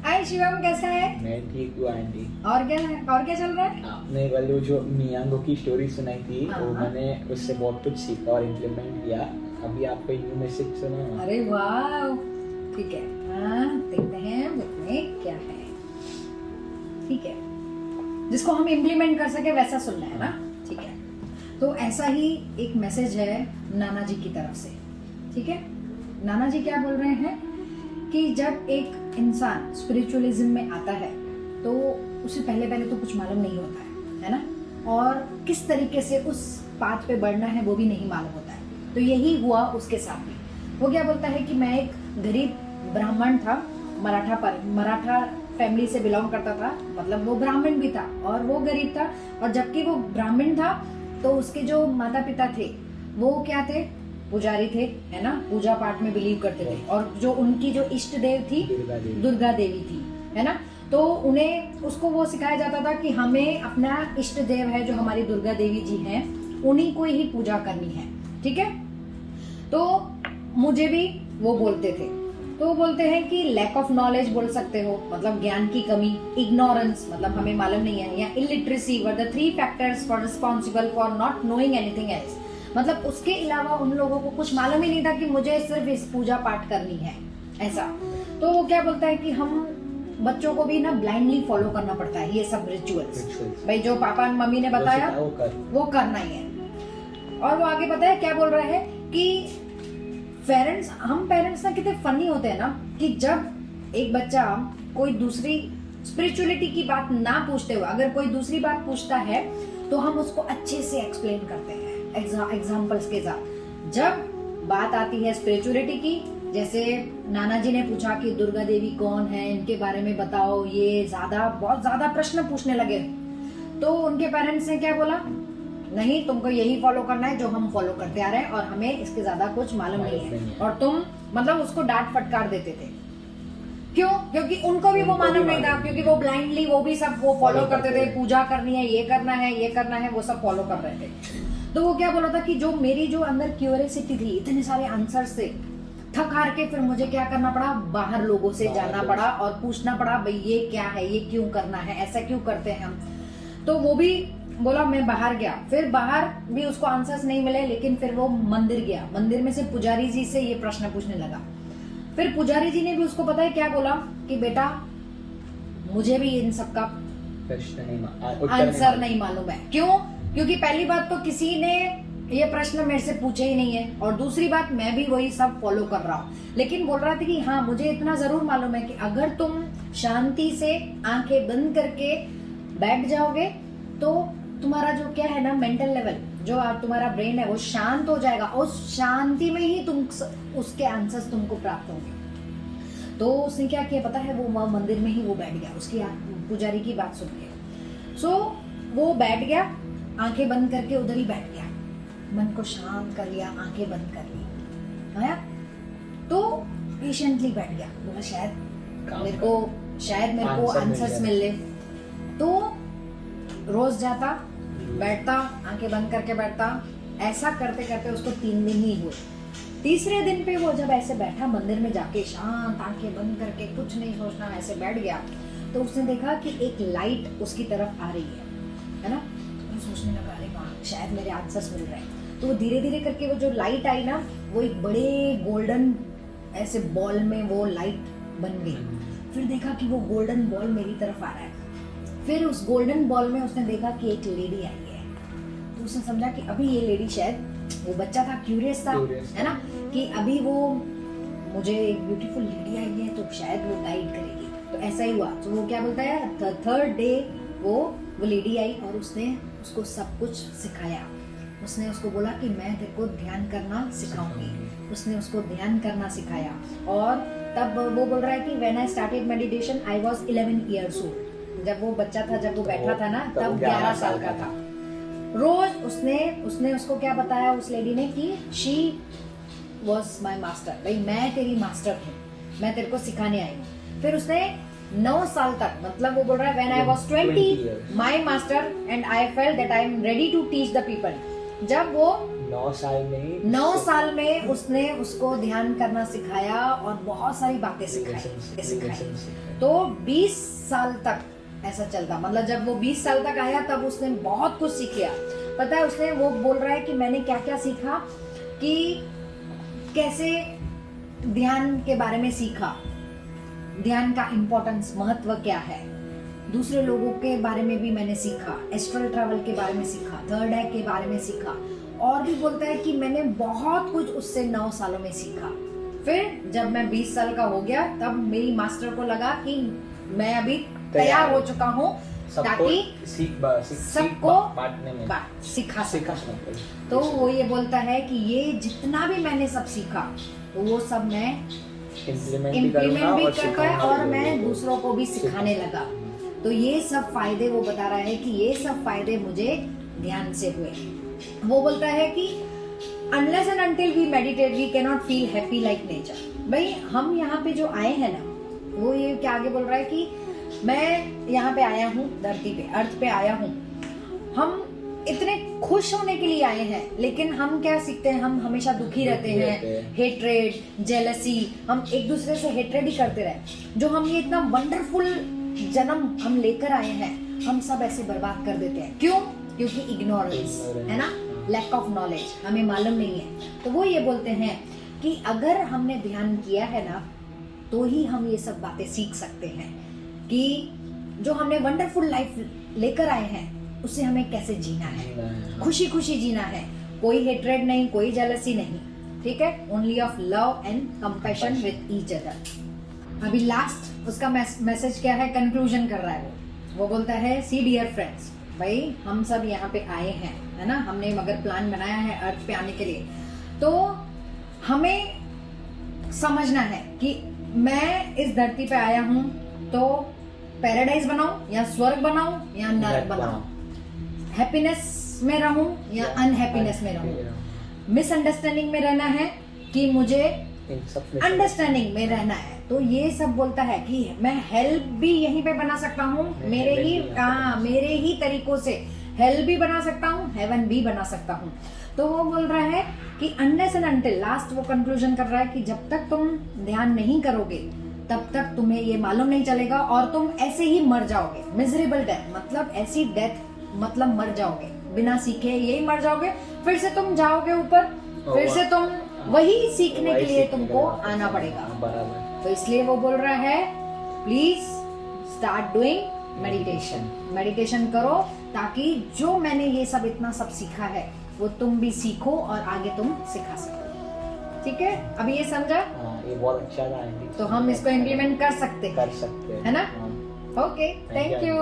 हाय शिवम, कैसा है? मैं ठीक हूँ आंटी। और क्या चल रहा है? आपने वाली जो मियांगो की स्टोरी सुनाई थी वो हाँ। मैंने उससे बहुत कुछ सीखा और इम्प्लीमेंट किया। अभी आपको न्यू मैसेज सुना। अरे वाह, ठीक है। हाँ, देखते हैं बुक में क्या है। ठीक है, जिसको हम इम्प्लीमेंट कर सके वैसा सुनना है ना। ठीक है, तो ऐसा ही एक मैसेज है नाना जी की तरफ से। ठीक है, नाना जी क्या बोल रहे हैं कि जब एक इंसान स्पिरिचुअलिज्म में आता है तो उसे पहले तो कुछ मालूम नहीं होता है ना, और किस तरीके से उस पाथ पे बढ़ना है वो भी नहीं मालूम होता है। तो यही हुआ उसके साथ भी। वो क्या बोलता है कि मैं एक गरीब ब्राह्मण था, मराठा फैमिली से बिलोंग करता था, मतलब वो ब्राह्मण भी था और वो गरीब था। और जबकि वो ब्राह्मण था तो उसके जो माता पिता थे वो क्या थे, पुजारी थे, है ना, पूजा पाठ में बिलीव करते थे। और जो उनकी जो इष्ट देव थी दुर्गा देवी थी, है ना। तो उन्हें उसको वो सिखाया जाता था कि हमें अपना इष्ट देव है जो हमारी दुर्गा देवी जी हैं, उन्हीं को ही पूजा करनी है। ठीक है, तो मुझे भी वो बोलते थे। तो वो बोलते हैं कि लैक ऑफ नॉलेज बोल सकते हो, मतलब ज्ञान की कमी, इग्नोरेंस मतलब हमें मालूम नहीं है, या illiteracy were the 3 factors for responsible for not knowing anything else. मतलब उसके अलावा उन लोगों को कुछ मालूम ही नहीं था कि मुझे सिर्फ इस पूजा पाठ करनी है, ऐसा। तो वो क्या बोलता है कि हम बच्चों को भी ना ब्लाइंडली फॉलो करना पड़ता है ये सब रिचुअल्स। भाई जो पापा मम्मी ने बताया वो करना ही है। और वो आगे पता है क्या बोल रहा है कि हम पेरेंट्स ना कितने फनी होते हैं ना, कि जब एक बच्चा कोई दूसरी स्पिरिचुअलिटी की बात ना पूछते हुए अगर कोई दूसरी बात पूछता है तो हम उसको अच्छे से एक्सप्लेन करते हैं एग्जाम्पल्स के साथ। जब बात आती है स्पिरिचुअलिटी की, जैसे नाना जी ने पूछा कि दुर्गा देवी कौन है, इनके बारे में बताओ, ये बहुत ज्यादा प्रश्न पूछने लगे। तो उनके पेरेंट्स ने क्या बोला, नहीं, तुमको यही फॉलो करना है जो हम फॉलो करते आ रहे हैं और हमें इसके ज्यादा कुछ मालूम नहीं है। और तुम मतलब उसको डांट फटकार देते थे। क्यों? क्योंकि उनको भी वो मालूम नहीं था, क्योंकि वो ब्लाइंडली वो भी सब वो फॉलो करते थे, पूजा करनी है, ये करना है, वो सब फॉलो कर रहे थे। तो वो क्या बोला था कि जो मेरी जो अंदर क्यूरियोसिटी थी, इतने सारे आंसर से थक हार के फिर मुझे क्या करना पड़ा, बाहर लोगों से जाना पड़ा और पूछना पड़ा, भाई ये क्या है, ये क्यों करना है, ऐसा क्यों करते हैं हम। तो वो भी बोला, मैं बाहर गया, फिर बाहर भी उसको आंसर्स नहीं मिले, लेकिन फिर वो मंदिर गया, मंदिर में से पुजारी जी से ये प्रश्न पूछने लगा। फिर पुजारी जी ने भी उसको पता है क्या बोला कि बेटा मुझे भी इन सब का आंसर नहीं मालूम है। क्यों? क्योंकि पहली बात तो किसी ने ये प्रश्न मेरे से पूछे ही नहीं है, और दूसरी बात मैं भी वही सब फॉलो कर रहा हूँ। लेकिन बोल रहा था कि हाँ, मुझे इतना जरूर मालूम है कि अगर तुम शांति से आंखें बंद करके बैठ जाओगे तो तुम्हारा जो क्या है ना, मेंटल लेवल, जो तुम्हारा ब्रेन है वो शांत हो जाएगा, और शांति में ही तुम उसके आंसर्स तुमको प्राप्त होंगे। तो उसने क्या किया पता है, वो मंदिर में ही वो बैठ गया, उसकी पुजारी की बात सुन के। सो वो बैठ गया, आंखें बंद करके उधर ही बैठ गया, मन को शांत कर लिया, आंखें बंद कर ली, आया तो पेशेंटली बैठ गया। बोला शायद मेरे को आंसर्स मिल ले। तो रोज जाता, बैठता, आंखें बंद करके बैठता, ऐसा करते करते उसको 3 दिन ही हुए। तीसरे दिन पे वो जब ऐसे बैठा मंदिर में जाके, शांत आंखें बंद करके, कुछ नहीं सोचना, ऐसे बैठ गया, तो उसने देखा कि एक लाइट उसकी तरफ आ रही है ना। तो सोचने लगा, अरे वाह, शायद मेरे आंसर्स मिल रहे हैं। तो धीरे धीरे करके वो जो लाइट आई ना, वो एक बड़े गोल्डन ऐसे बॉल में वो लाइट बन गई। फिर देखा कि वो गोल्डन बॉल मेरी तरफ आ रहा है। फिर उस गोल्डन बॉल में उसने देखा कि एक लेडी आई है। तो उसने समझा कि अभी ये लेडी, शायद वो बच्चा था, क्यूरियस था, है ना, कि अभी वो मुझे एक ब्यूटीफुल लेडी आई है तो शायद वो गाइड करेगी। तो ऐसा ही हुआ। तो वो क्या बोलता है, थर्ड डे वो लेडी आई और उसने उसको सब कुछ सिखाया। उसने उसको बोला कि मैं तेरे को ध्यान करना सिखाऊंगी। उसने उसको ध्यान करना सिखाया। और तब वो बोल रहा है कि when I started meditation I was 11 years old. जब वो बच्चा था, जब वो बैठा था ना, तब 11 साल का था। रोज उसने उसको क्या बताया उस लेडी ने कि शी वॉज माई मास्टर, भाई मैं तेरी मास्टर हूँ, मैं तेरे को सिखाने आई हूँ। फिर उसने 9 साल तक, मतलब वो बोल रहा है when I was 20 my master and I felt that I am ready to teach the people. जब वो 9 साल में ही 9 साल में उसने उसको ध्यान करना सिखाया और बहुत सारी बातें सिखाई। तो 20 साल तक ऐसा चलता, मतलब जब वो 20 साल तक आया तब उसने बहुत कुछ सीख लिया। पता है उसने, वो बोल रहा है कि मैंने क्या क्या सीखा, कि कैसे ध्यान के बारे में सीखा, ध्यान का इम्पोर्टेंस, महत्व क्या है, दूसरे लोगों के बारे में भी मैंने सीखा, एस्ट्रल ट्रैवल के बारे में सीखा, थर्ड आई के बारे में सीखा। और भी बोलता है कि मैंने बहुत कुछ उससे 9 सालों में सीखा। फिर जब मैं 20 साल का हो गया तब मेरी मास्टर को लगा कि मैं अभी तैयार हो चुका हूँ ताकि सबको बांटने में सिखा सका। तो वो ये बोलता है कि ये जितना भी मैंने सब सीखा तो वो सब मैं इम्प्लीमेंट भी कर पाया और मैं दूसरों को भी सिखाने लगा। तो ये सब फायदे वो बता रहा है कि ये सब फायदे मुझे ध्यान से हुए। वो बोलता है कि unless and until we meditate we cannot feel happy like nature। भाई हम यहाँ पे जो आए हैं ना, वो ये क्या आगे बोल रहा है कि मैं यहाँ पे आया हूँ, धरती पे, अर्थ पे आया हूँ, हम इतने खुश होने के लिए आए हैं, लेकिन हम क्या सीखते हैं, हम हमेशा दुखी रहते हैं, हेट्रेड, जेलसी, हम एक दूसरे से हेट्रेड ही करते रहे। जो हम ये इतना वंडरफुल जन्म हम लेकर आए हैं, हम सब ऐसे बर्बाद कर देते हैं। क्यों? क्योंकि इग्नोरेंस है ना, लैक ऑफ नॉलेज, हमें मालूम नहीं है। तो वो ये बोलते हैं कि अगर हमने ध्यान किया है ना तो ही हम ये सब बातें सीख सकते हैं कि जो हमने वंडरफुल लाइफ लेकर आए हैं उससे हमें कैसे जीना है, खुशी खुशी जीना है, कोई हेट्रेड नहीं, कोई जेलसी नहीं, ठीक है, only of love and compassion with each other. अभी लास्ट उसका मैसेज क्या है, कंक्लूजन कर रहा है वो बोलता है, सी डियर फ्रेंड्स, भाई हम सब यहाँ पे आए हैं, है ना, हमने मगर प्लान बनाया है अर्थ पे आने के लिए, तो हमें समझना है कि मैं इस धरती पे आया हूँ तो पैराडाइज बनाऊं या स्वर्ग बनाऊं या नरक बनाऊं, हैप्पीनेस में रहूं या अनहैप्पीनेस में रहूं, मिसअंडरस्टैंडिंग में रहना है कि मुझे अंडरस्टैंडिंग में रहना है। तो ये सब बोलता है कि मैं हेल्प भी यहीं पे बना सकता हूँ, मेरे ही तरीकों से हेल भी बना सकता हूँ, हेवन भी बना सकता हूँ। तो वो बोल रहा है कि अनलेस एंड अनटिल, लास्ट वो कंक्लूजन कर रहा है कि जब तक तुम ध्यान नहीं करोगे तब तक तुम्हें ये मालूम नहीं चलेगा और तुम ऐसे ही मर जाओगे। मिजरेबल डेथ मतलब ऐसी डेथ, मतलब मर जाओगे बिना सीखे, यही मर जाओगे, फिर से तुम जाओगे ऊपर, फिर से तुम वही सीखने के लिए तुमको आना पड़ेगा। तो इसलिए वो बोल रहा है please start doing meditation, meditation करो ताकि जो मैंने ये सब इतना सब सीखा है वो तुम भी सीखो और आगे तुम सिखा सको। ठीक है, अभी ये समझा? ये बहुत अच्छा था। तो हम इसको इम्प्लीमेंट कर सकते हैं है ना? Okay, thank you.